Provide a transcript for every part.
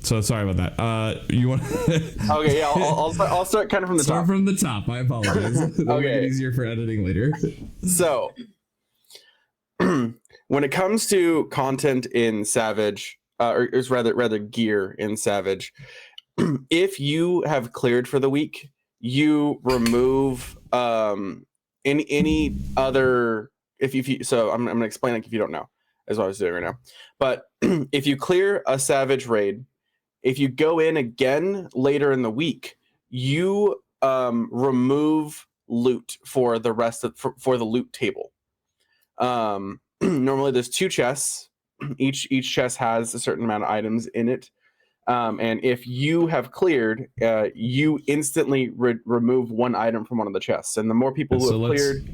So sorry about that. You want? Okay, yeah, I'll start kind of from the top. Start from the top. I apologize. That'll make it easier for editing later. So, when it comes to content in Savage, or rather gear in Savage, if you have cleared for the week, you remove any other. If you so I'm gonna explain, like, if you don't know, is what I was doing right now. But if you clear a Savage raid, if you go in again later in the week, you remove loot for the rest of for the loot table. Normally there's 2 chests. Each chest has a certain amount of items in it. And if you have cleared, you instantly remove 1 item from one of the chests. And the more people who have cleared,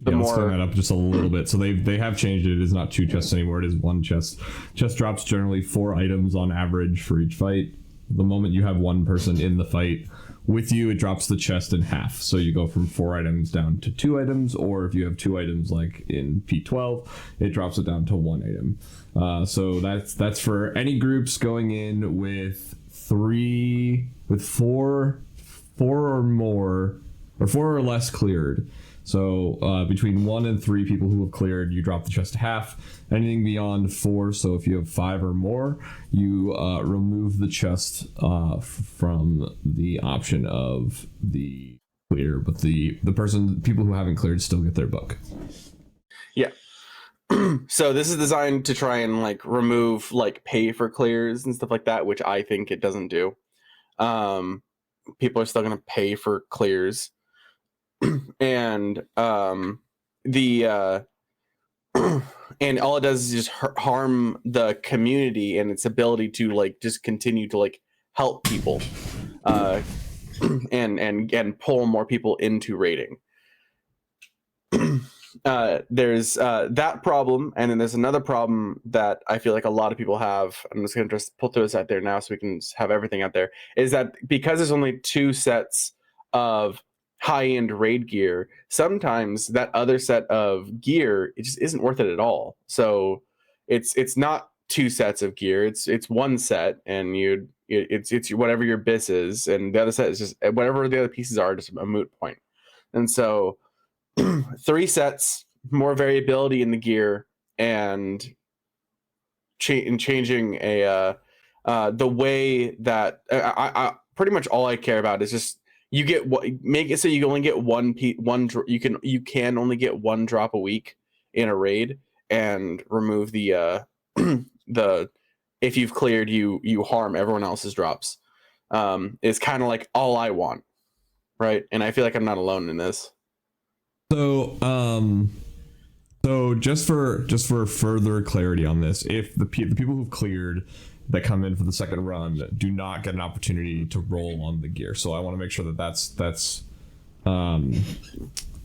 the more. Let's clear that up just a little bit. So they have changed it. It is not 2 chests anymore. It is 1 chest. Chest drops generally 4 items on average for each fight. The moment you have 1 person in the fight with you, it drops the chest in half. So you go from 4 items down to 2 items, or if you have 2 items like in P12, it drops it down to 1 item. So that's for any groups going in with 4 or more, or 4 or less cleared. So between 1 and 3 people who have cleared, you drop the chest to half. Anything beyond 4, so if you have 5 or more, you remove the chest from the option of the clear, but the people who haven't cleared still get their book. Yeah. So this is designed to try and like remove like pay for clears and stuff like that, which I think it doesn't do. People are still going to pay for clears. And and all it does is just harm the community and its ability to like just continue to like help people, and pull more people into raiding. There's that problem, and then there's another problem that I feel like a lot of people have. I'm just gonna put those out there now so we can have everything out there. Is that because there's only 2 sets of high-end raid gear, sometimes that other set of gear, it just isn't worth it at all. So it's not 2 sets of gear, it's 1 set, and it's whatever your bis is, and the other set is just whatever the other pieces are, just a moot point. And so 3 sets, more variability in the gear, and changing the way that I pretty much all I care about is just you get make it so you only get you can only get 1 drop a week in a raid, and remove the the if you've cleared you harm everyone else's drops. Is kind of like all I want, right? And I feel like I'm not alone in this. So just for further clarity on this, if the people who've cleared that come in for the second run do not get an opportunity to roll on the gear, so I want to make sure that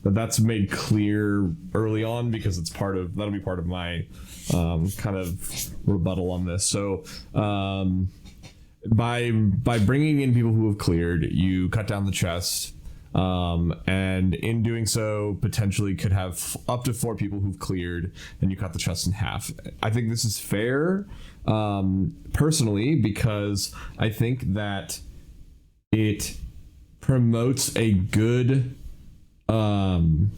that's made clear early on, because that'll be part of my kind of rebuttal on this. So by bringing in people who have cleared, you cut down the chest. And in doing so, potentially could have up to 4 people who've cleared, and you cut the chest in half. I think this is fair, personally, because I think that it promotes a good, I'm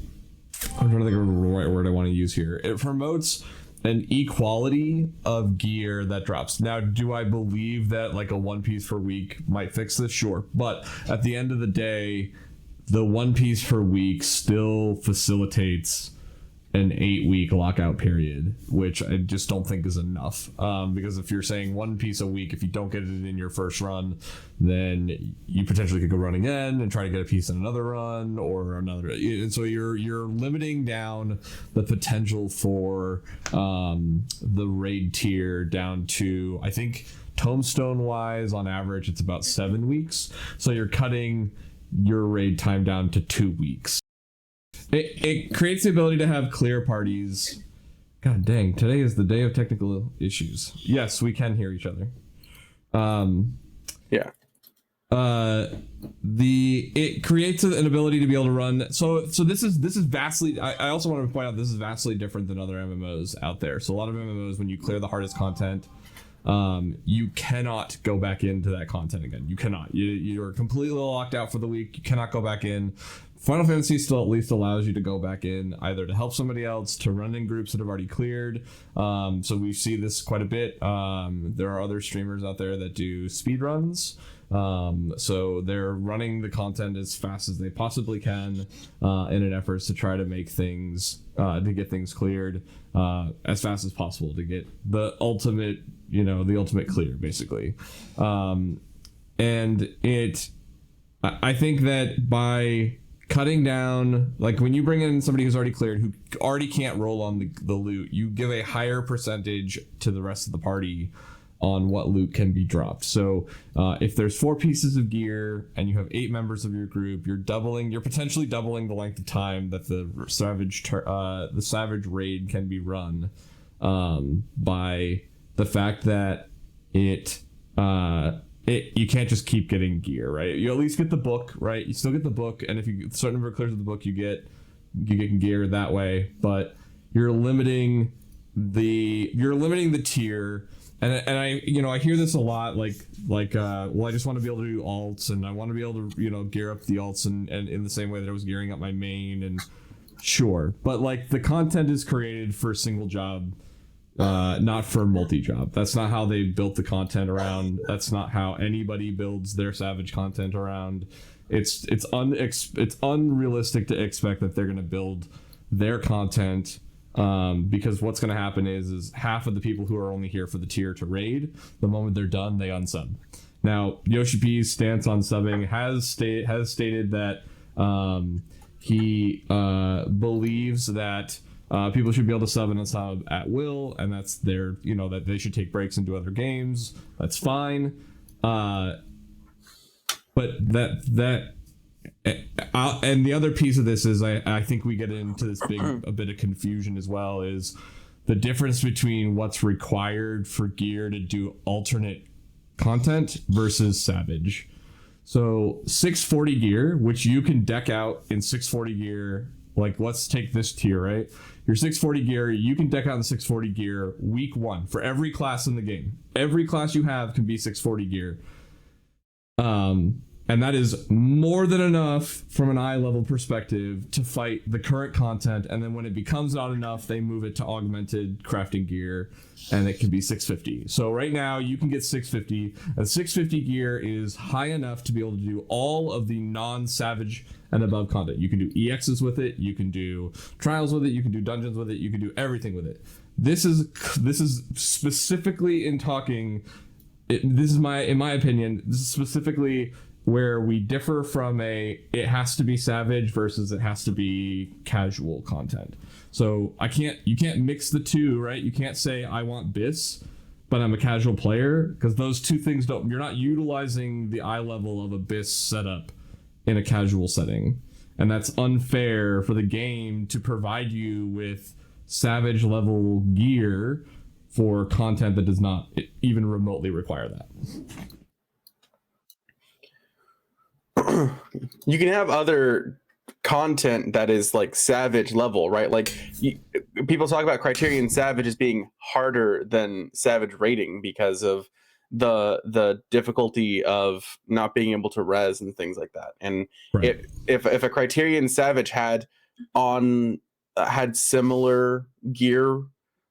trying to think of the right word I want to use here. It promotes an equality of gear that drops. Now, do I believe that like a 1 piece per week might fix this? Sure. But at the end of the day, the 1 piece per week still facilitates an 8-week lockout period, which I just don't think is enough. Because if you're saying 1 piece a week, if you don't get it in your first run, then you potentially could go run again and try to get a piece in another run or another. And so you're limiting down the potential for the raid tier down to, I think, tombstone wise, on average, it's about 7 weeks. So you're cutting your raid time down to 2 weeks. It creates the ability to have clear parties. God dang, today is the day of technical issues. Yes, we can hear each other. Yeah. It creates an ability to be able to run. So this is vastly. I also want to point out this is vastly different than other MMOs out there. So a lot of MMOs, when you clear the hardest content, you cannot go back into that content again. You cannot. You're completely locked out for the week. You cannot go back in. Final Fantasy still at least allows you to go back in either to help somebody else, to run in groups that have already cleared. So we see this quite a bit. There are other streamers out there that do speed runs. So they're running the content as fast as they possibly can in an effort to try to make things to get things cleared as fast as possible to get the ultimate clear, basically. And I think that by cutting down, like when you bring in somebody who's already cleared, who already can't roll on the loot, you give a higher percentage to the rest of the party on what loot can be dropped. So if there's 4 pieces of gear and you have 8 members of your group, you're potentially doubling the length of time that the savage raid can be run by the fact that you can't just keep getting gear, right? You at least get the book, right? You still get the book, and if you get a certain number of clears of the book, you get gear that way, but you're limiting the tier. And I hear this a lot, like well, I just want to be able to do alts, and I want to be able to gear up the alts and in the same way that I was gearing up my main, and sure, but like the content is created for a single job, not for multi-job. That's not how they built the content around. That's not how anybody builds their Savage content around. It's unrealistic to expect that they're going to build their content. Because what's going to happen is half of the people who are only here for the tier to raid, the moment they're done, they unsub. Now, Yoshi P's stance on subbing has stated that he believes that people should be able to sub and unsub at will, and that's that they should take breaks and do other games. That's fine. But that and the other piece of this is I think we get into this a bit of confusion as well, is the difference between what's required for gear to do alternate content versus Savage. So 640 gear, which you can deck out in 640 gear, like let's take this tier, right? Your 640 gear, you can deck out in 640 gear week 1 for every class in the game. Every class you have can be 640 gear. And that is more than enough from an eye level perspective to fight the current content. And then when it becomes not enough, they move it to augmented crafting gear, and it can be 650. So right now you can get 650. And 650 gear is high enough to be able to do all of the non-Savage and above content. You can do EXs with it. You can do trials with it. You can do dungeons with it. You can do everything with it. This is specifically in talking. In my opinion, this is specifically where we differ from it has to be Savage versus it has to be casual content. So you can't mix the two, right? You can't say I want BIS, but I'm a casual player, because those two things you're not utilizing the eye level of a BIS setup in a casual setting. And that's unfair for the game to provide you with Savage level gear for content that does not even remotely require that. You can have other content that is like Savage level, right? Like people talk about Criterion Savage as being harder than Savage rating because of the difficulty of not being able to res and things like that. And right. if a Criterion Savage had similar gear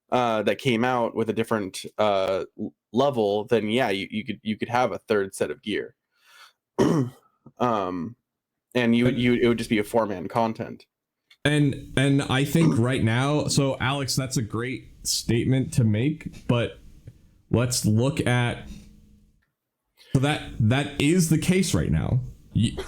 that came out with a different level, then yeah, you could have a third set of gear. And it would just be a 4-man content. And I think right now, so Alex, that's a great statement to make, but let's look at, so that is the case right now.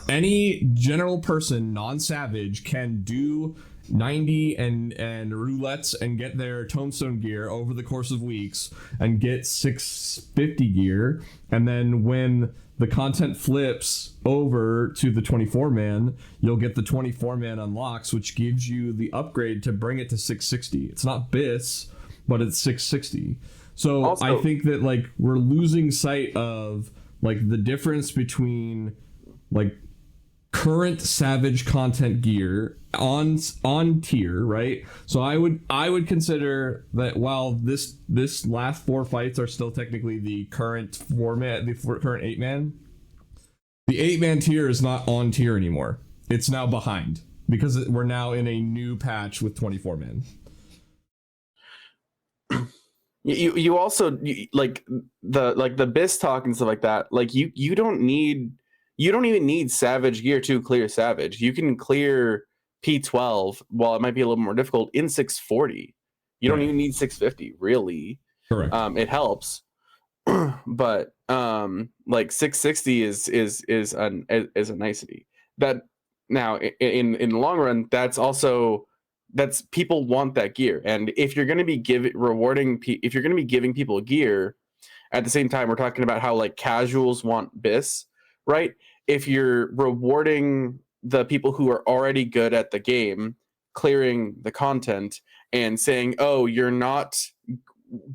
Any general person, non-Savage, can do 90 and roulettes and get their tombstone gear over the course of weeks and get 650 gear, and then when the content flips over to the 24-man, you'll get the 24-man unlocks, which gives you the upgrade to bring it to 660. It's not BIS, but it's 660. So also, I think that like we're losing sight of like the difference between like current Savage content gear on tier, right? So I would consider that while this last 4 fights are still technically the current format, current 8-man, the 8-man tier is not on tier anymore. It's now behind because we're now in a new patch with 24 men. You also like the BIS talk and stuff like that. Like you don't even need Savage gear to clear Savage. You can clear P12 while it might be a little more difficult in 640. You don't even need 650 really. Correct. It helps, but like 660 is a nicety. That now in the long run, that's people want that gear, and if you're going to be if you're going to be giving people gear at the same time, we're talking about how like casuals want BIS, right? If you're rewarding the people who are already good at the game clearing the content and saying, oh, you're not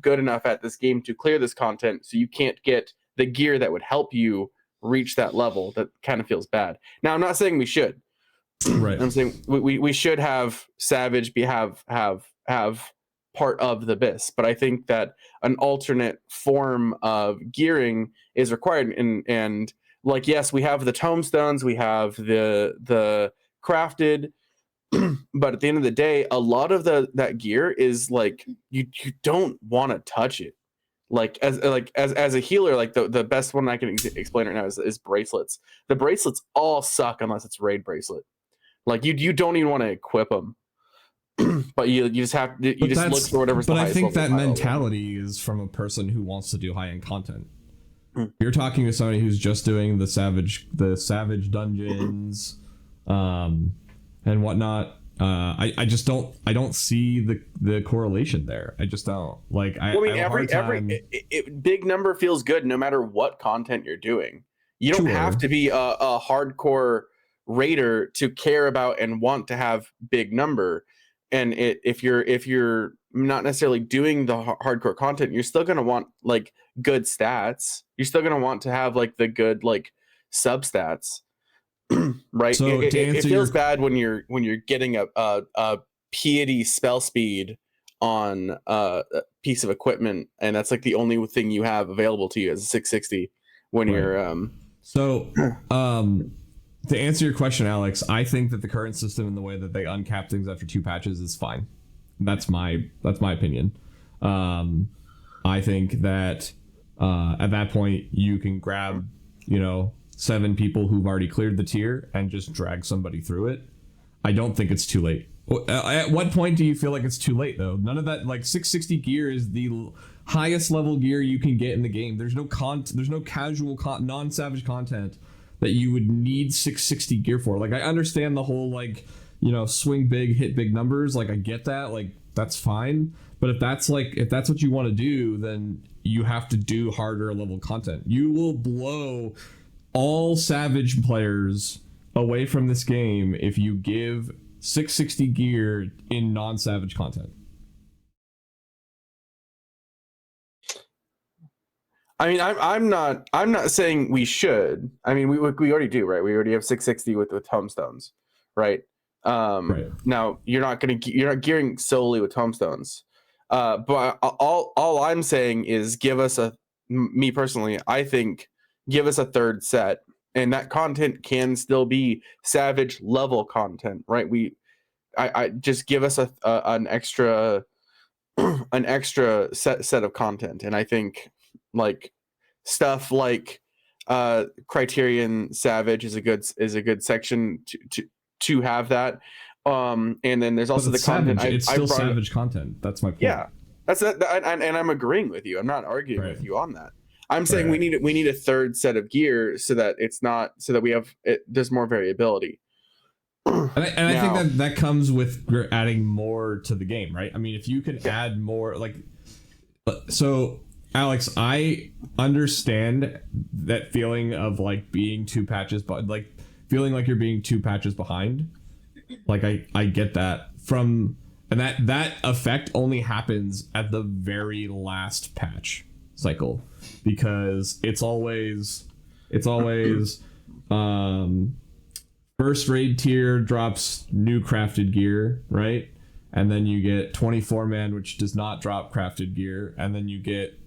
good enough at this game to clear this content, so you can't get the gear that would help you reach that level, that kind of feels bad. Now, I'm not saying we should. Right. I'm saying we should have Savage have part of the BIS, but I think that an alternate form of gearing is required. And like, yes, we have the tomestones, we have the crafted, but at the end of the day, a lot of that gear is like you don't want to touch it. Like as a healer, like the best one I can explain right now is bracelets. The bracelets all suck unless it's raid bracelet. Like you don't even want to equip them, but you just have to, you just look for whatever's the highest level. But I think that mentality is from a person who wants to do high-end content. You're talking to somebody who's just doing the savage dungeons, and whatnot. I just don't see the correlation there. I just don't like. I mean, every big number feels good no matter what content you're doing. You don't have to be a hardcore raider to care about and want to have big number. And if you're not necessarily doing the hardcore content, you're still going to want like good stats. You're still going to want to have like the good like sub stats. Right. So it feels bad when you're getting a piety spell speed on a piece of equipment, and that's like the only thing you have available to you as a 660 when you're to answer your question, Alex, I think that the current system and the way that they uncap things after 2 patches is fine. That's my opinion. I think that at that point you can grab 7 people who've already cleared the tier and just drag somebody through it. I don't think it's too late. At what point do you feel like it's too late though? None of that, like 660 gear is the highest level gear you can get in the game. There's no casual non-savage content that you would need 660 gear for. Like I understand the whole like, swing big, hit big numbers. Like I get that, like that's fine. But if that's what you want to do, then you have to do harder level content. You will blow all savage players away from this game if you give 660 gear in non-savage content. I mean, I'm not saying we should. I mean, we already do, right? We already have 660 with tomestones, right? Right. Now you're not gearing solely with tomestones, but all I'm saying is me personally, I think give us a third set, and that content can still be savage level content, right? I just give us an extra set of content, and I think like stuff like Criterion Savage is a good section to have that. And then there's also the savage. content. It's still savage content. That's my point. Yeah, that's that, and I'm agreeing with you. I'm not arguing with you on that. I'm saying we need a third set of gear so that we have there's more variability. And I think that comes with adding more to the game, right? I mean, if you can add more, like, so Alex, I understand that feeling of like being 2 patches, but like feeling like you're being 2 patches behind. Like I get that and that effect only happens at the very last patch cycle, because it's always first raid tier drops new crafted gear, right? And then you get 24 man, which does not drop crafted gear, and then you get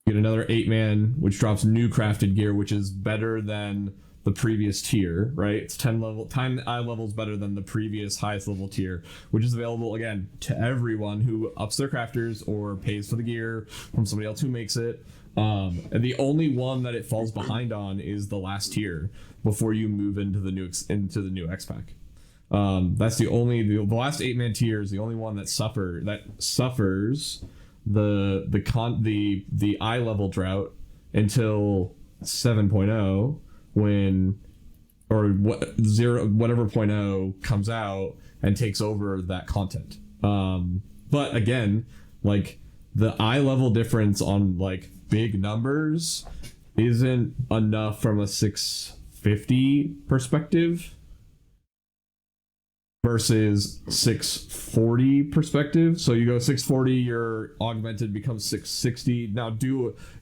another 8 man, which drops new crafted gear, which is better than the previous tier, right? It's 10 eye levels better than the previous highest level tier, which is available again to everyone who ups their crafters or pays for the gear from somebody else who makes it. And the only one that it falls behind on is the last tier before you move into the new X pack. That's the last 8 man tier is the only one that suffers the eye level drought until 7.0 when whatever point 0 comes out and takes over that content. But again, like the eye level difference on like big numbers isn't enough from a 650 perspective versus 640 perspective. So you go 640, your augmented becomes 660. Now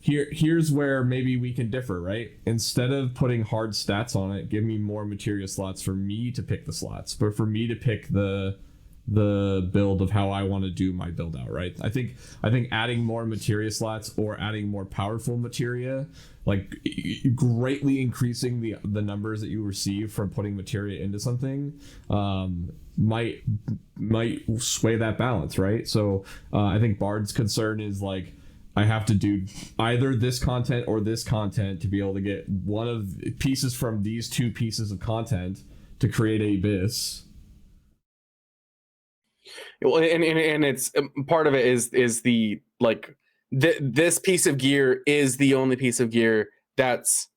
here's where maybe we can differ, right? Instead of putting hard stats on it, give me more materia slots for me to pick the slots, but for me to pick the build of how I want to do my build out, right? I think adding more materia slots or adding more powerful materia, like greatly increasing the numbers that you receive from putting materia into something, might sway that balance, right? So I think Bard's concern is like, I have to do either this content or this content to be able to get one of pieces from these two pieces of content to create a Abyss. Well, and it's part of it is the like this piece of gear is the only piece of gear that's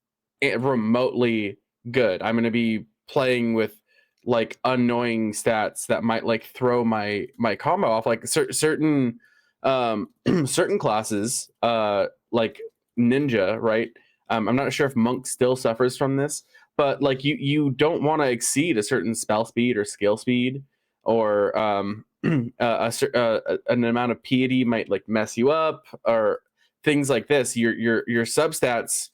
remotely good. I'm going to be playing with like annoying stats that might like throw my combo off, like certain certain classes like ninja, right? I'm not sure if monk still suffers from this, but like you don't want to exceed a certain spell speed or skill speed, or an amount of piety might like mess you up, or things like this. Your substats,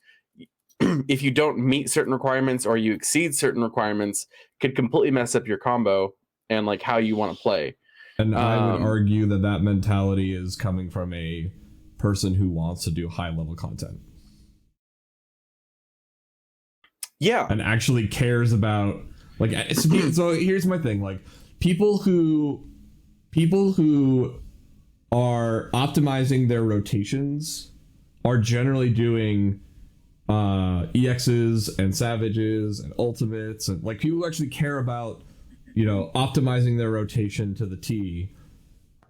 if you don't meet certain requirements or you exceed certain requirements, could completely mess up your combo and like how you want to play. And I would argue that mentality is coming from a person who wants to do high level content. Yeah. And actually cares about like, so here's my thing, like people who are optimizing their rotations are generally doing EXs and Savages and Ultimates, and like people who actually care about, you know, optimizing their rotation to the T.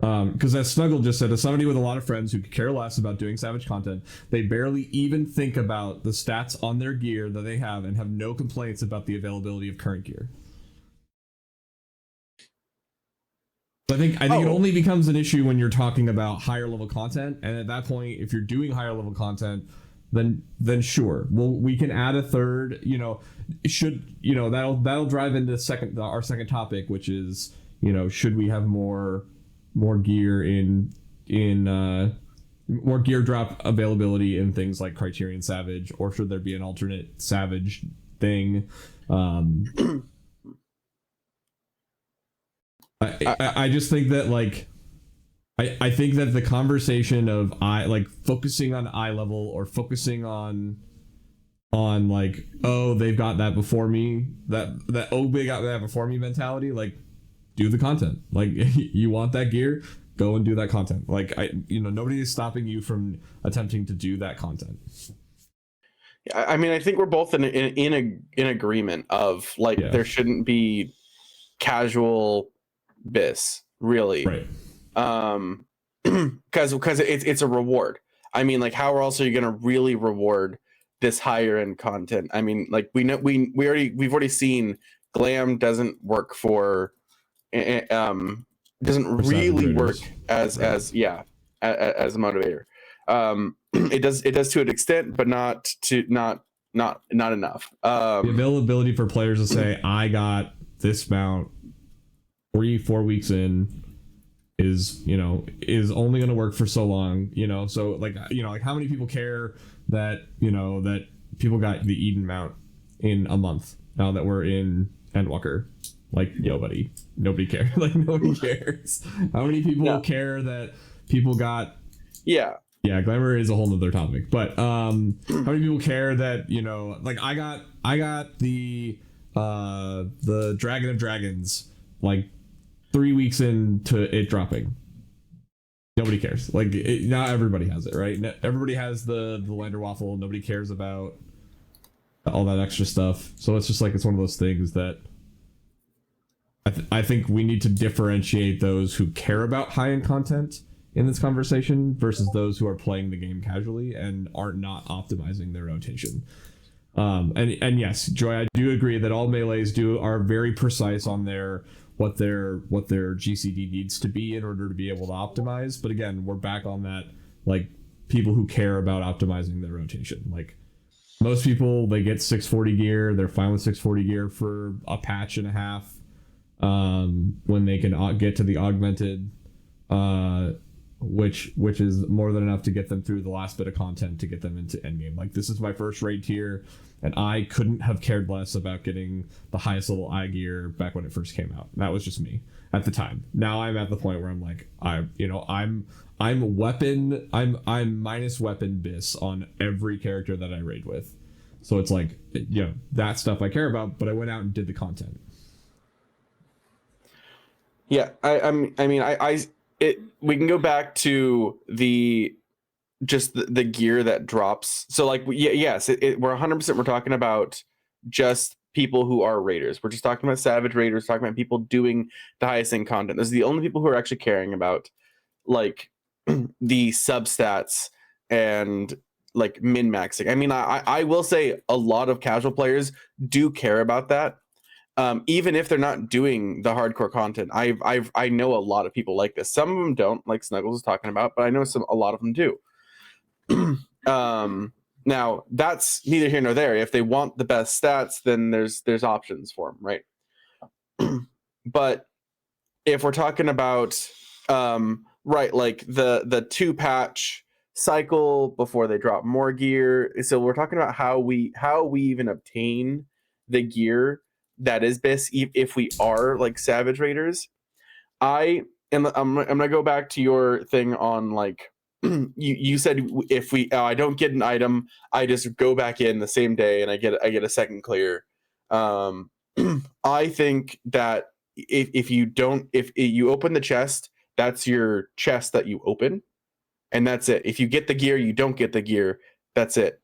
Because as Snuggle just said, as somebody with a lot of friends who could care less about doing Savage content, they barely even think about the stats on their gear that they have and have no complaints about the availability of current gear. I think it only becomes an issue when you're talking about higher level content, and at that point, if you're doing higher level content, then sure, we can add a third. You know, that'll drive into our second topic, which is, you know, should we have more gear in more gear drop availability in things like Criterion Savage, or should there be an alternate Savage thing? I just think that like I think that the conversation of focusing on eye level or focusing on like, oh, they've got that before me, that they got that before me mentality, like do the content. Like you want that gear, go and do that content. Like nobody is stopping you from attempting to do that content. I mean, I think we're both in agreement of like, there shouldn't be casual bis, really, right? Because it's a reward. I mean, like, how else are you going to really reward this higher end content? I mean, like, we've already seen glam doesn't work for doesn't really work as a motivator. It does to an extent, but not enough. The availability for players to say, I got this mount 3-4 weeks in is only going to work for so long, so like how many people care that that people got the Eden mount in a month now that we're in Endwalker? Like, nobody cares. Like, nobody cares. How many people care that people got? Yeah, glamour is a whole nother topic. But how many people care that, like I got the Dragon of Dragons like 3 weeks into it dropping. Nobody cares. Like, not everybody has it, right? Everybody has the Lander Waffle. Nobody cares about all that extra stuff. So it's just like, it's one of those things that I think we need to differentiate those who care about high-end content in this conversation versus those who are playing the game casually and are not optimizing their rotation. And yes, Joy, I do agree that all melees are very precise on what their GCD needs to be in order to be able to optimize. But again, we're back on that, like, people who care about optimizing their rotation. Like, most people, they get 640 gear, they're fine with 640 gear for a patch and a half, when they can get to the augmented, which is more than enough to get them through the last bit of content to get them into endgame. Like, this is my first raid tier, and I couldn't have cared less about getting the highest level eye gear back when it first came out. That was just me at the time. Now I'm at the point where I'm like, I'm minus weapon bis on every character that I raid with. So it's like, that stuff I care about, but I went out and did the content. Yeah, we can go back to the gear that drops. So, like, yes, we're 100%, we're talking about just people who are raiders. We're just talking about savage raiders, talking about people doing the highest end content. Those are the only people who are actually caring about, like, the substats and, like, min maxing. I mean, I will say a lot of casual players do care about that. Even if they're not doing the hardcore content. I know a lot of people like this. Some of them don't, like Snuggles was talking about, but I know a lot of them do. Now, that's neither here nor there. If they want the best stats, then there's options for them, right? But if we're talking about right, like the 2-patch cycle before they drop more gear, so we're talking about how we even obtain the gear that is best if we are like savage raiders. I'm gonna go back to your thing on, like, you said if I don't get an item, I just go back in the same day and I get a second clear. I think that if you open the chest, that's your chest that you open, and that's it. If you get the gear, you don't get the gear, that's it.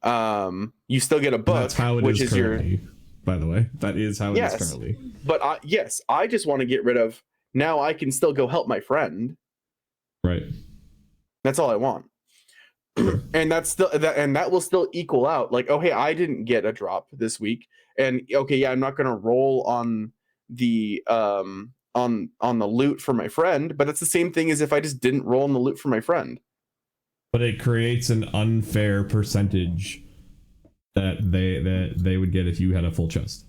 You still get a book, that's how it is currently. By the way, that is how it is currently. But I just want to get rid of, now I can still go help my friend. Right. That's all I want. And that's still that will still equal out. Like, oh hey, I didn't get a drop this week, and okay, yeah, I'm not gonna roll on the on the loot for my friend, but that's the same thing as if I just didn't roll on the loot for my friend. But it creates an unfair percentage that they would get if you had a full chest.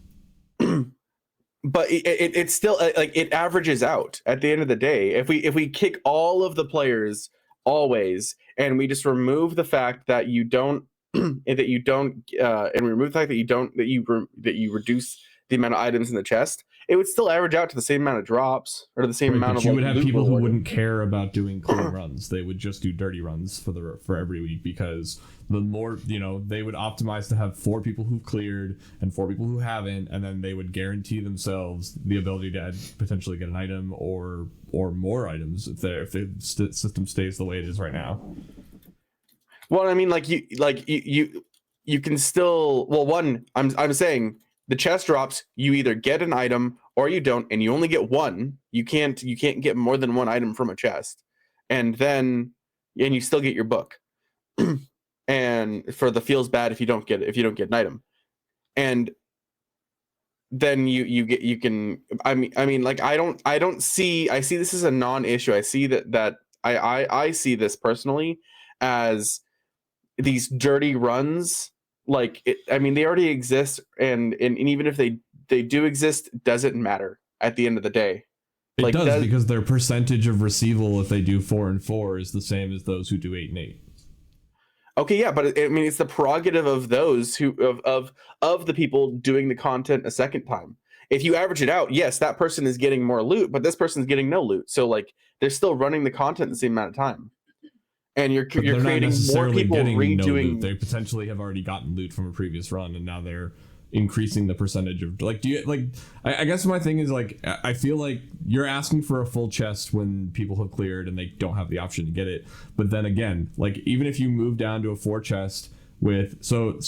But it's still, like, it averages out at the end of the day. If we kick all of the players always, and we just remove the fact that you don't and remove the fact that you reduce the amount of items in the chest, it would still average out to the same amount of drops, or the same amount of, you like, would have loot people rewarded. who wouldn't care about doing clean runs. They would just do dirty runs for every week, because the more, they would optimize to have 4 people who've cleared and 4 people who haven't, and then they would guarantee themselves the ability to potentially get an item or more items if the system stays the way it is right now. Well, I mean, you can still, well, one, I'm saying the chest drops, you either get an item or you don't, and you only get one. You can't get more than one item from a chest, and you still get your book. And for the feels bad if you don't get an item, and then you can, I mean, like, I see this as a non-issue. I see that I see this personally as these dirty runs. Like, I mean, they already exist, and even if they do exist, doesn't matter at the end of the day. It does, because their percentage of receival if they do 4 and 4 is the same as those who do 8 and 8. Okay, yeah, but I mean, it's the prerogative of those who of the people doing the content a second time. If you average it out, yes, that person is getting more loot, but this person's getting no loot. So like, they're still running the content the same amount of time, and you're But they're not creating more necessarily people getting no loot. redoing. They potentially have already gotten loot from a previous run, and now they're increasing the percentage of like. Do you like? I guess my thing is like, I feel like you're asking for a full chest when people have cleared and they don't have the option to get it. But then again, like even if you move down to a 4 chest with so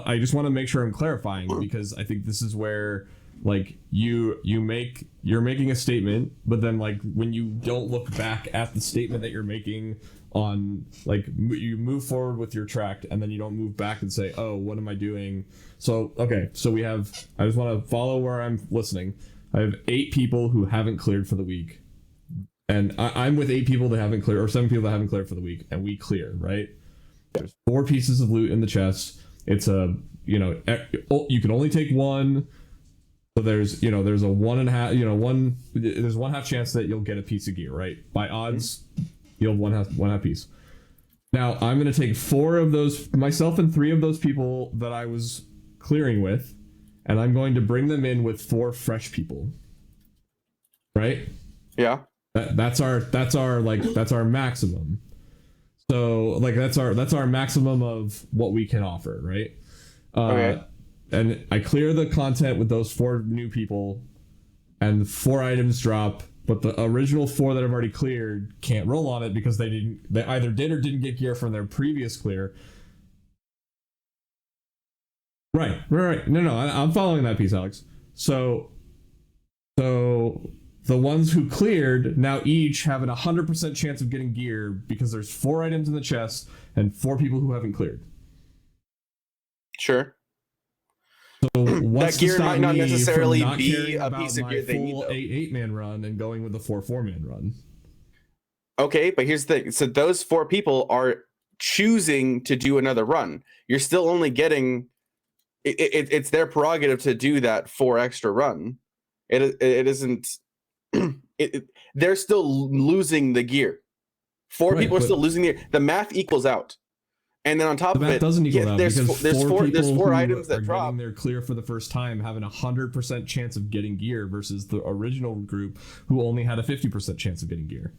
I just want to make sure I'm clarifying, because I think this is where like you're making a statement, but then like when you don't look back at the statement that you're making on like you move forward with your track and then you don't move back and say, oh, what am I doing? So okay, so we have, I just want to follow where I'm listening. I have 8 people who haven't cleared for the week, and I'm with 8 people that haven't cleared, or 7 people that haven't cleared for the week, and we clear, right? There's 4 pieces of loot in the chest. It's a, you can only take 1. So there's a 1.5, there's 1/2 chance that you'll get a piece of gear, right? By odds, you'll have 1/2 piece. Now I'm going to take 4 of those, myself and 3 of those people that I was clearing with, and I'm going to bring them in with 4 fresh people. Right? Yeah. That's our maximum. So like that's our maximum of what we can offer, right? Okay. And I clear the content with those 4 new people, and 4 items drop, but the original 4 that I've already cleared can't roll on it because they either did or didn't get gear from their previous clear. Right. No, I'm following that piece, Alex. So the ones who cleared now each have an 100% chance of getting gear because there's 4 items in the chest and 4 people who haven't cleared. Sure. So what's that gear might not necessarily be caring a about piece of my gear they need, full though. 8-man run and going with the 4-man run? Okay, but here's the thing. So those 4 people are choosing to do another run. You're still only getting it's their prerogative to do that 4 extra run. It isn't they're still losing the gear. 4 people are still losing the math equals out. And then on top of that it, doesn't equal out there's because 4 items that drop. Getting their clear for the first time having 100% chance of getting gear versus the original group who only had a 50% chance of getting gear.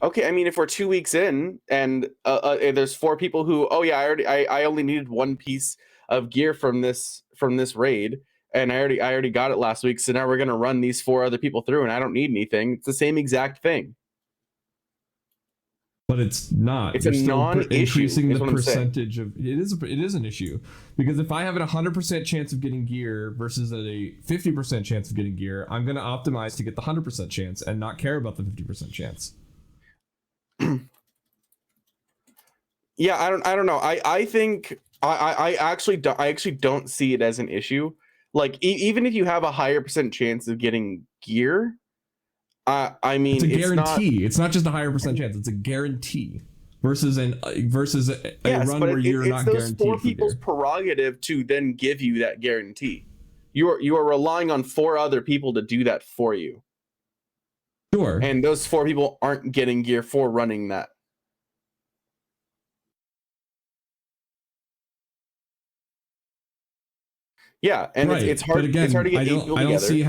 Okay, I mean, if we're 2 weeks in and there's 4 people who, oh yeah, I only needed 1 piece of gear from this raid, and I already got it last week, so now we're gonna run these 4 other people through, and I don't need anything. It's the same exact thing. But it's not. It's You're a still non-issue. Increasing the percentage of it is an issue, because if I have a 100% chance of getting gear versus a 50% chance of getting gear, I'm going to optimize to get the 100% chance and not care about the 50% chance. Yeah, I don't know. I think I actually don't see it as an issue. Like even if you have a higher percent chance of getting gear, I mean, it's a guarantee. It's not just a higher percent chance. It's a guarantee versus a run where you're not guaranteed. It's those 4 people's prerogative to then give you that guarantee. You are relying on 4 other people to do that for you. Sure. And those 4 people aren't getting gear for running that. Yeah, and right. it's hard. But again, it's hard to get 8 people together. I don't see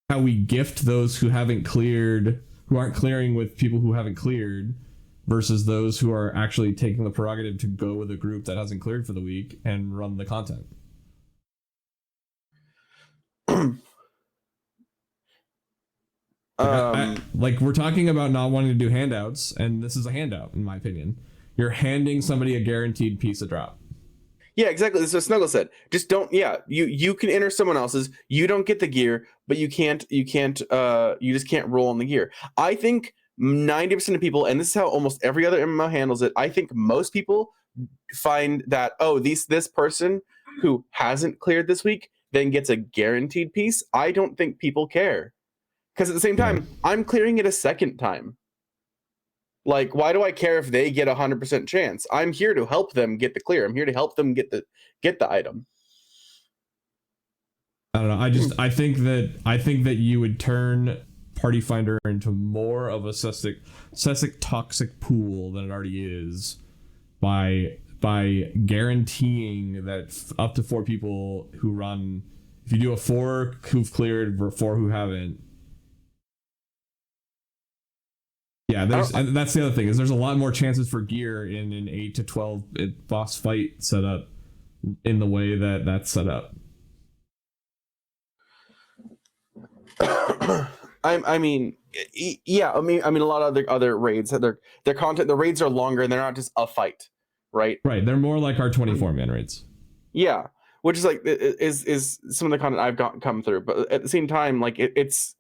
how we gift those who aren't clearing with people who haven't cleared versus those who are actually taking the prerogative to go with a group that hasn't cleared for the week and run the content. Like we're talking about not wanting to do handouts, and this is a handout in my opinion. You're handing somebody a guaranteed piece of drop. Yeah, exactly. So Snuggle said, just don't. Yeah, you can enter someone else's. You don't get the gear, but you just can't roll on the gear. I think 90% of people, and this is how almost every other MMO handles it. I think most people find that this person who hasn't cleared this week then gets a guaranteed piece. I don't think people care, because at the same time, I'm clearing it a second time. Like, why do I care if they get 100% chance? I'm here to help them get the clear. I'm here to help them get the item. I don't know. I think that you would turn Party Finder into more of a toxic pool than it already is by guaranteeing that up to 4 people who run. If you do a 4 who've cleared, 4 who haven't. Yeah, and that's the other thing is there's a lot more chances for gear in an 8 to 12 boss fight setup in the way that that's set up. I mean, yeah. I mean, a lot of other raids, their content, the raids are longer and they're not just a fight, right? Right. They're more like our 24-man raids. Yeah, which is like is some of the content I've come through, but at the same time, like it's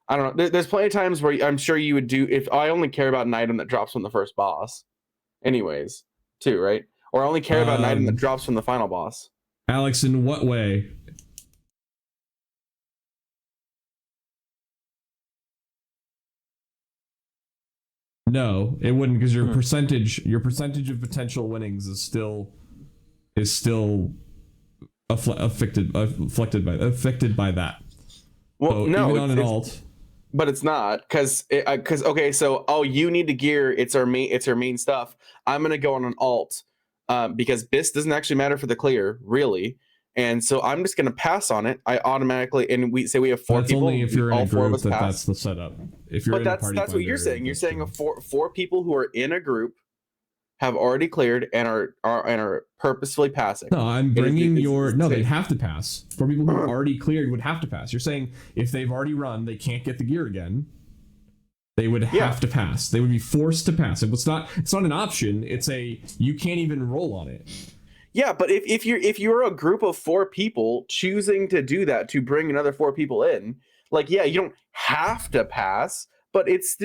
I don't know. There's plenty of times where I'm sure you would do if I only care about an item that drops from the first boss, anyways, too, right? Or I only care about an item that drops from the final boss. Alex, in what way? No, it wouldn't, because your percentage of potential winnings is still affected by that. Well, so no, even on an alt, but it's not because okay, so you need to gear. It's our main stuff. I'm gonna go on an alt because BIS doesn't actually matter for the clear, really. And so I'm just gonna pass on it. I automatically, and we say we have 4 people. Only if you're in all a 4 of group us that pass. that's the setup. If you're but in that's a party what you're saying. You're saying four people who are in a group have already cleared and are purposefully passing. No, I'm bringing they'd have to pass. 4 people who already cleared would have to pass. You're saying if they've already run, they can't get the gear again. They would have to pass. They would be forced to pass. It's not an option. It's you can't even roll on it. Yeah, but if you're a group of 4 people choosing to do that, to bring another 4 people in, like, yeah, you don't have to pass, but it's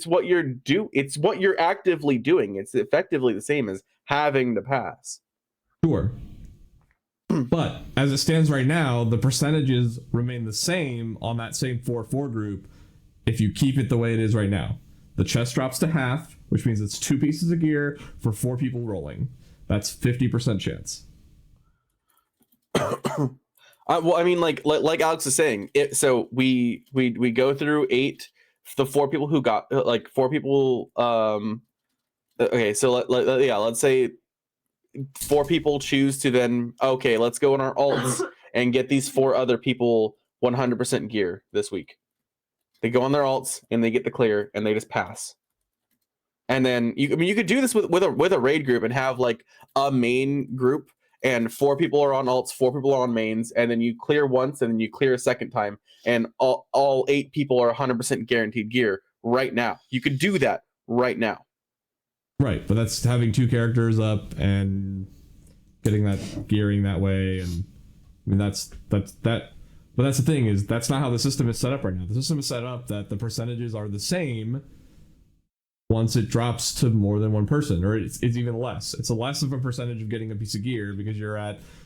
what you're actively doing. It's effectively the same as having to pass. Sure. But as it stands right now, the percentages remain the same on that same 4-4 group if you keep it the way it is right now. The chest drops to half, which means it's 2 pieces of gear for 4 people rolling. That's 50% chance. Well, I mean, like Alex is saying, so we go through 8, the 4 people who got 4 people. Okay, so let's say 4 people choose to then let's go on our alts and get these 4 other people 100% gear this week. They go on their alts and they get the clear and they just pass. And then you could do this with a raid group and have like a main group and 4 people are on alts, 4 people are on mains, and then you clear once and then you clear a second time, and all 8 people are 100% guaranteed gear right now. You could do that right now. Right, but that's having 2 characters up and getting that gearing that way, and I mean that's that. But that's the thing, is that's not how the system is set up right now. The system is set up that the percentages are the same once it drops to more than 1 person, or it's even less. It's a less of a percentage of getting a piece of gear, because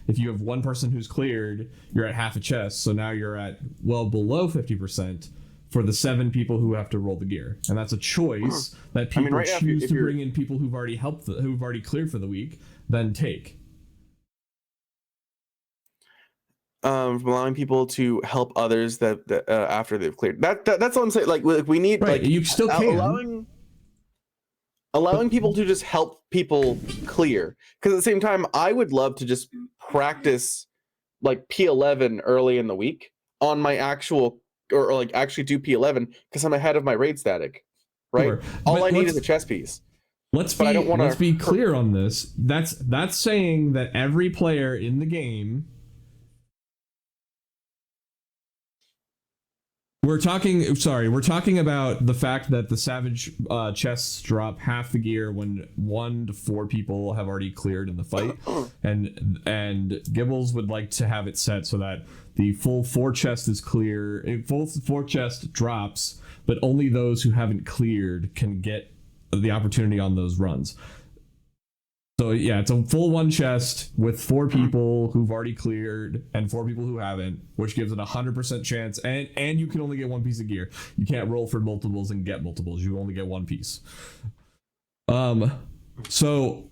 if you have 1 person who's cleared, you're at half a chest, so now you're at well below 50% for the 7 people who have to roll the gear. And that's a choice that people choose to bring in people who've already who've already cleared for the week, then take. Allowing people to help others that after they've cleared. That's what I'm saying. Like we need, right, you still can. Allowing people to just help people clear, because at the same time I would love to just practice like P11 early in the week on my actual, or like actually do P11 because I'm ahead of my raid static, right? Sure. All I need is a chess piece. Let's be clear on this. That's saying that every player in the game. We're talking about the fact that the Savage chests drop half the gear when 1 to 4 people have already cleared in the fight, and Gibles would like to have it set so that the full 4 chest is clear. Full 4 chest drops, but only those who haven't cleared can get the opportunity on those runs. So yeah, it's a full 1 chest with 4 people who've already cleared and 4 people who haven't, which gives it 100% chance. And you can only get 1 piece of gear. You can't roll for multiples and get multiples. You only get 1 piece. So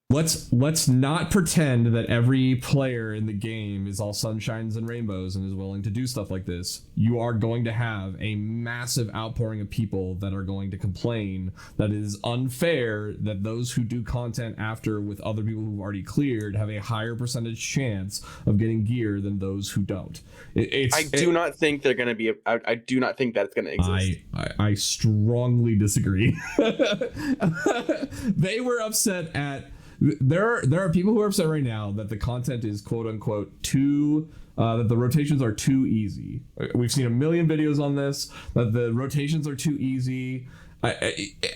let's not pretend that every player in the game is all sunshines and rainbows and is willing to do stuff like this. You are going to have a massive outpouring of people that are going to complain that it is unfair that those who do content after with other people who've already cleared have a higher percentage chance of getting gear than those who don't. I do not think they're going to be. I do not think that it's going to exist. I strongly disagree. They were upset at. There are people who are upset right now that the content is quote unquote too that the rotations are too easy. We've seen a million videos on this that the rotations are too easy.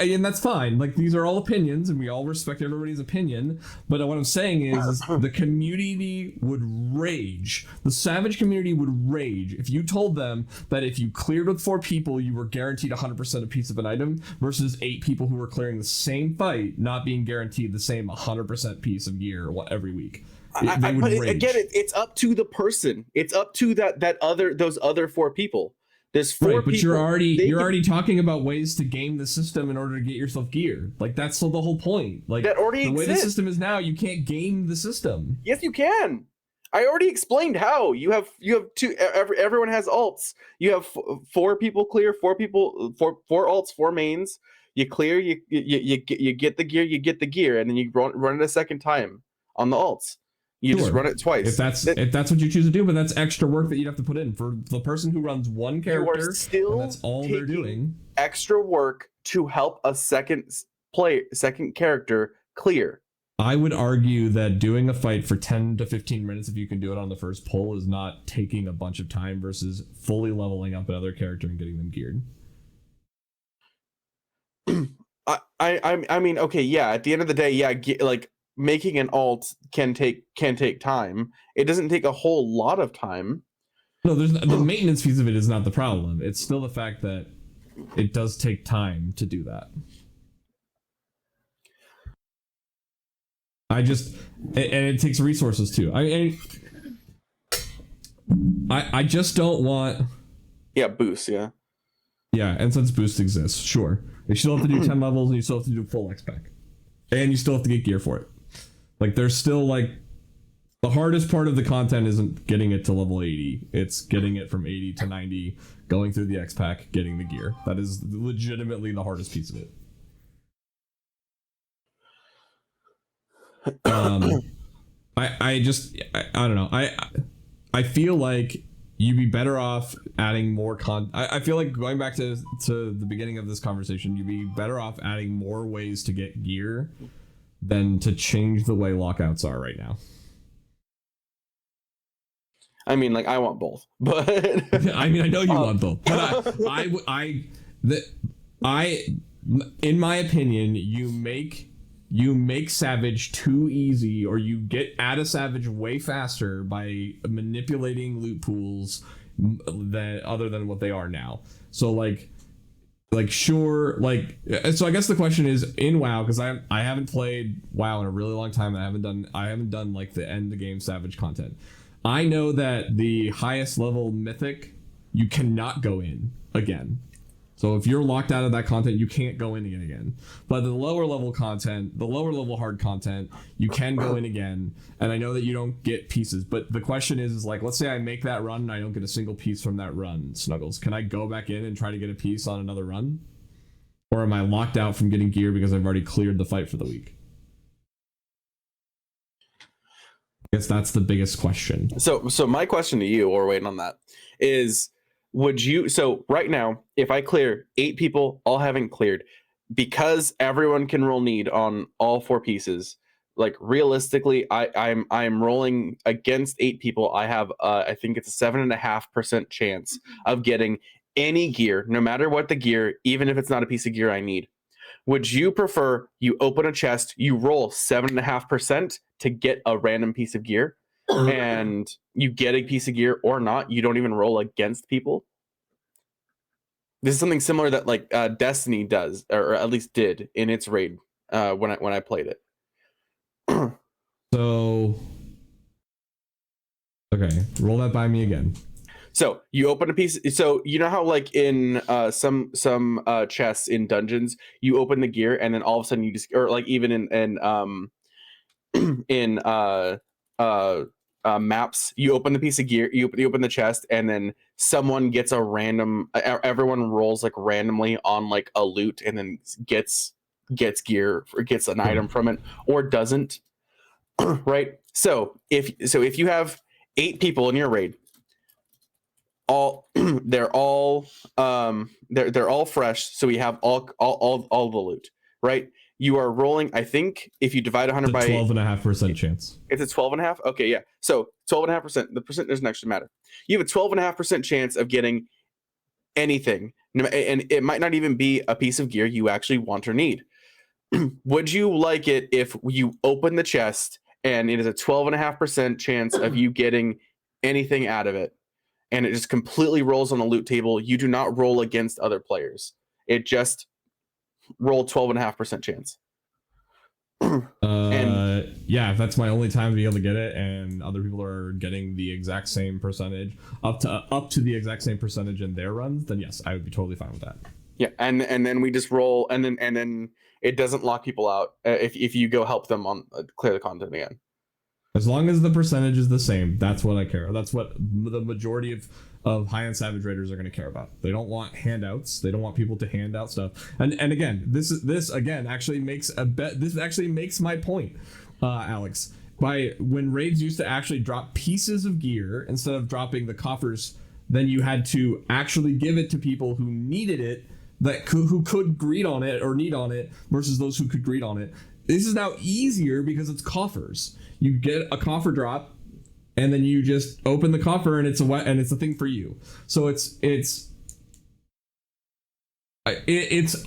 And that's fine. Like, these are all opinions and we all respect everybody's opinion, but what I'm saying is the community would rage. The Savage community would rage if you told them that if you cleared with 4 people you were guaranteed 100% a piece of an item versus 8 people who were clearing the same fight not being guaranteed the same 100% piece of gear every week. But again, it's up to the person. It's up to those other 4 people. There's 4 right, but people. You're already talking about ways to game the system in order to get yourself gear. Like, that's the whole point. Like, that already the exists. way the system is now, you can't game the system. Yes, you can. I already explained how. You have 2. Everyone has alts. You have 4 people clear, 4 people, 4 alts, 4 mains. You clear, you get the gear, and then you run it a second time on the alts. You just run it twice. If that's what you choose to do, but that's extra work that you'd have to put in for the person who runs one character. You are still and that's all they're doing. Extra work to help a second character clear. I would argue that doing a fight for 10 to 15 minutes, if you can do it on the first pull, is not taking a bunch of time versus fully leveling up another character and getting them geared. I mean, okay, yeah. At the end of the day, yeah, like, making an alt can take time. It doesn't take a whole lot of time. No, the maintenance piece of it is not the problem. It's still the fact that it does take time to do that. And it takes resources too. I just don't want. Yeah, boost. Yeah. Yeah, and since boost exists, sure, you still have to do 10 levels, and you still have to do full X-Pack, and you still have to get gear for it. Like, there's still, like, the hardest part of the content isn't getting it to level 80. It's getting it from 80 to 90, going through the X-Pack, getting the gear. That is legitimately the hardest piece of it. I don't know. I feel like you'd be better off adding more I feel like, going back to the beginning of this conversation, you'd be better off adding more ways to get gear than to change the way lockouts are right now. I mean, like, I want both, but I mean, I know you want both, but in my opinion, you make Savage too easy, or you get out of Savage way faster by manipulating loot pools other than what they are now. So sure, so I guess the question is, in WoW, because I haven't played WoW in a really long time, and I haven't done like the end of game Savage content. I know that the highest level mythic, you cannot go in again. So if you're locked out of that content, you can't go in again. But the lower level content, the lower level hard content, you can go in again. And I know that you don't get pieces, but the question is like, let's say I make that run and I don't get a single piece from that run, Snuggles. Can I go back in and try to get a piece on another run? Or am I locked out from getting gear because I've already cleared the fight for the week? I guess that's the biggest question. So my question to you, or waiting on that, is, so right now, if I clear 8 people all haven't cleared, because everyone can roll need on all 4 pieces, like, realistically, I'm rolling against 8 people. I have I think it's a 7.5% chance of getting any gear, no matter what the gear, even if it's not a piece of gear I need. Would you prefer you open a chest, you roll 7.5% to get a random piece of gear, and you get a piece of gear or not? You don't even roll against people. This is something similar that, like, Destiny does, or at least did in its raid when I played it. So, okay, roll that by me again. So you open a piece. So you know how, like, in some chests in dungeons, you open the gear and then all of a sudden you just, or like even in in maps, you open the piece of gear, you open the chest, and then someone gets a random. Everyone rolls like randomly on like a loot, and then gets gear or gets an item from it, or doesn't. Right. So if you have 8 people in your raid, all they're all they're all fresh. So we have all the loot, right? You are rolling. I think if you divide 100 by 12.5% chance. it's a 12.5. Okay, yeah. So 12.5%. The percent doesn't actually matter. You have a 12.5% chance of getting anything, and it might not even be a piece of gear you actually want or need. Would you like it if you open the chest and it is a 12.5% chance of you getting anything out of it, and it just completely rolls on the loot table? You do not roll against other players. It just roll 12.5% chance. Yeah, if that's my only time to be able to get it, and other people are getting the exact same percentage up to the exact same percentage in their runs, then yes, I would be totally fine with that. Yeah, and then we just roll, and then it doesn't lock people out if you go help them on clear the content again. As long as the percentage is the same, that's what I care. That's what the majority of high-end Savage Raiders are going to care about. They don't want handouts. They don't want people to hand out stuff. And again, this actually makes this actually makes my point, Alex. By when raids used to actually drop pieces of gear instead of dropping the coffers, then you had to actually give it to people who needed it, who could greed on it or need on it, versus those who could greed on it. This is now easier because it's coffers. You get a coffer drop, and then you just open the coffer, and it's a thing for you. So it's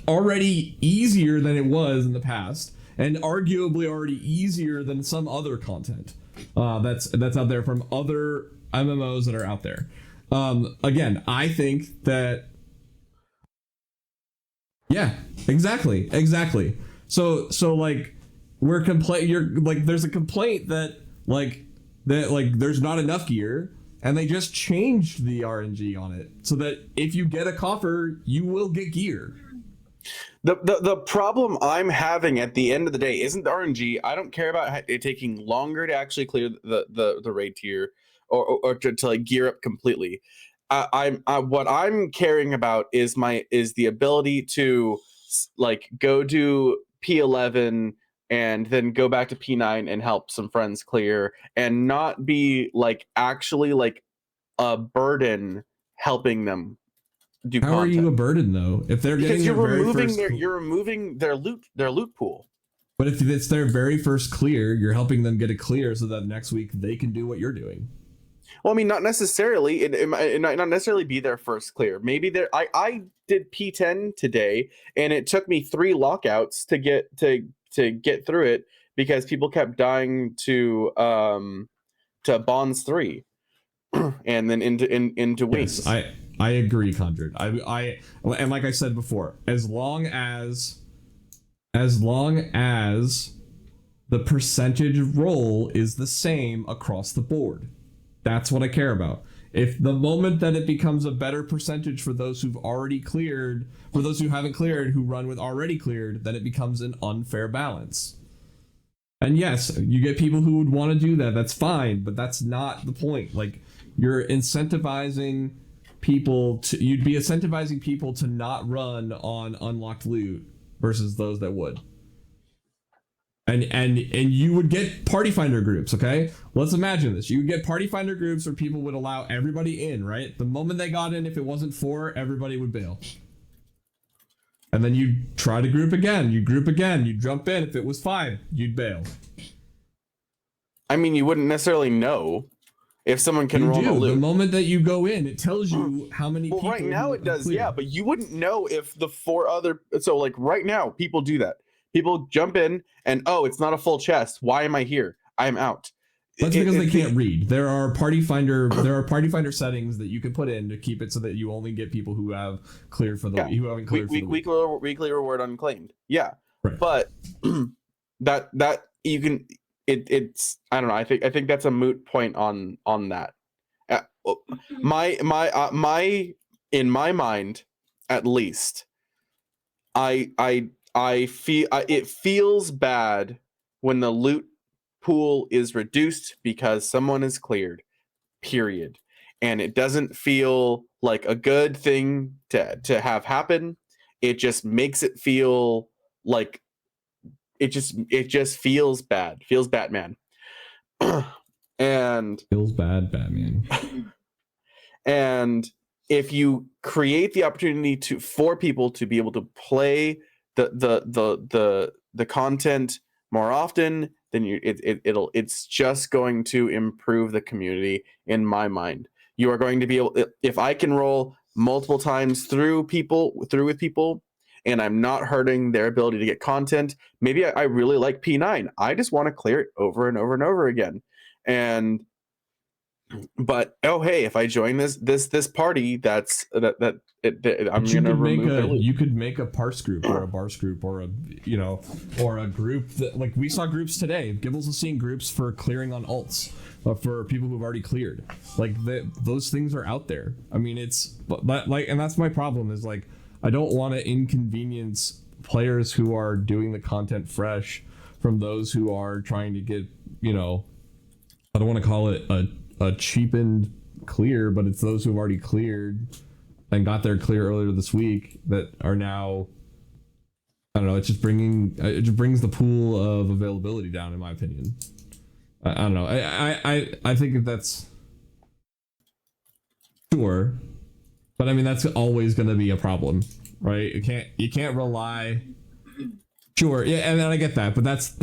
already easier than it was in the past, and arguably already easier than some other content that's out there from other MMOs that are out there. Again, I think that yeah, exactly. So like you're like there's a complaint that there's not enough gear, and they just changed the RNG on it so that if you get a coffer, you will get gear. The problem I'm having at the end of the day isn't the RNG. I don't care about it taking longer to actually clear the raid tier or to like gear up completely. What I'm caring about is the ability to like go do P11 and then go back to P9 and help some friends clear, and not be like actually like a burden helping them do How content. are you a burden though? If they're because getting you're their removing very first you're removing their loot pool. But if it's their very first clear, you're helping them get a clear so that next week they can do what you're doing. Well, I mean, not necessarily. It might not necessarily be their first clear. Maybe I did P10 today, and it took me 3 lockouts to get through it because people kept dying to Bonds 3, and then into Wings. Yes, I agree, Conjured. I and like I said before, as long as the percentage roll is the same across the board. That's what I care about. If the moment that it becomes a better percentage for those who've already cleared, for those who haven't cleared, who run with already cleared, then it becomes an unfair balance. And yes, you get people who would want to do that. That's fine, but that's not the point. Like, you're incentivizing people you'd be incentivizing people to not run on unlocked loot versus those that would. And you would get party finder groups, okay? Let's imagine this. You would get party finder groups where people would allow everybody in, right? The moment they got in, if it wasn't 4, everybody would bail. And then you'd try to group again. You'd group again. You'd jump in. If it was 5, you'd bail. I mean, you wouldn't necessarily know if someone can roll the loot. The moment that you go in, it tells you how many people. Well, right now it does, yeah, but you wouldn't know if the 4 other. So, like, right now, people do that. People jump in and, oh, it's not a full chest. Why am I here? I'm out. That's because they can't read. There are party finder settings that you can put in to keep it so that you only get people who have cleared for the who haven't cleared for the week. Weekly reward unclaimed. Yeah, right. But that you can. It's I don't know. I think that's a moot point on that. My in my mind, at least, I feel it feels bad when the loot pool is reduced because someone is cleared, period. And it doesn't feel like a good thing to have happen. It just makes it feel like it just feels bad. Feels Batman. And Feels bad, Batman. and if you create the opportunity for people to be able to play the content more often, then it's just going to improve the community in my mind. You are going to be able, if I can roll multiple times through with people, and I'm not hurting their ability to get content. Maybe I really like P9. I just want to clear it over and over and over again. But oh hey, if I join this party, I'm gonna remove. You could make a parse group or a bars group or a group that, like, we saw groups today. Gibles is seeing groups for clearing on alts, for people who've already cleared. Like those things are out there. I mean, and that's my problem is, like, I don't want to inconvenience players who are doing the content fresh from those who are trying to get, I don't want to call it a cheapened clear, but it's those who've already cleared and got their clear earlier this week that are now, I don't know, it just brings the pool of availability down, in my opinion. I don't know. I think that's sure, but I mean, that's always going to be a problem, right? You can't rely. Sure, yeah, and I get that, but that's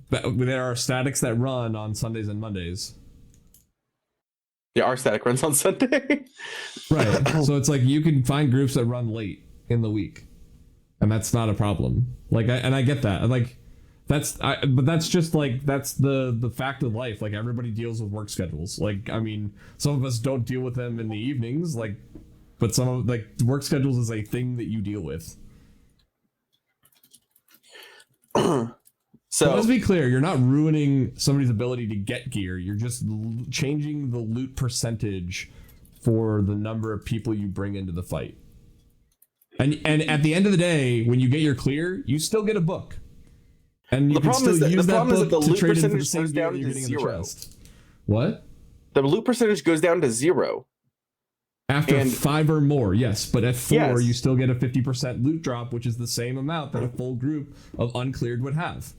there are statics that run on Sundays and Mondays. Yeah, our static runs on Sunday. Right. So it's like you can find groups that run late in the week, and that's not a problem. Like, I get that. Like, but that's just like, that's the fact of life. Like, everybody deals with work schedules. Like, I mean, some of us don't deal with them in the evenings. Like, but some of, like, work schedules is a thing that you deal with. So let's be clear, you're not ruining somebody's ability to get gear. You're just changing the loot percentage for the number of people you bring into the fight. And at the end of the day, when you get your clear, you still get a book. And you can still use that book to trade in for the same gear that you're getting in the chest. What? The loot percentage goes down to 0. After 5 or more, yes. But at 4, you still get a 50% loot drop, which is the same amount that a full group of uncleared would have.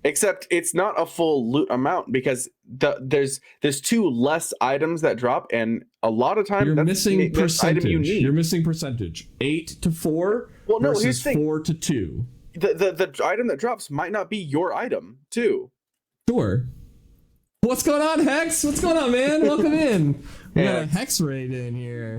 Except it's not a full loot amount, because there's 2 less items that drop, and a lot of times you're missing percentage. You're missing percentage. 8 to 4 versus 4 to 2. The item that drops might not be your item too. Sure. What's going on, Hex? What's going on, man? Welcome in. We got a Hex raid in here.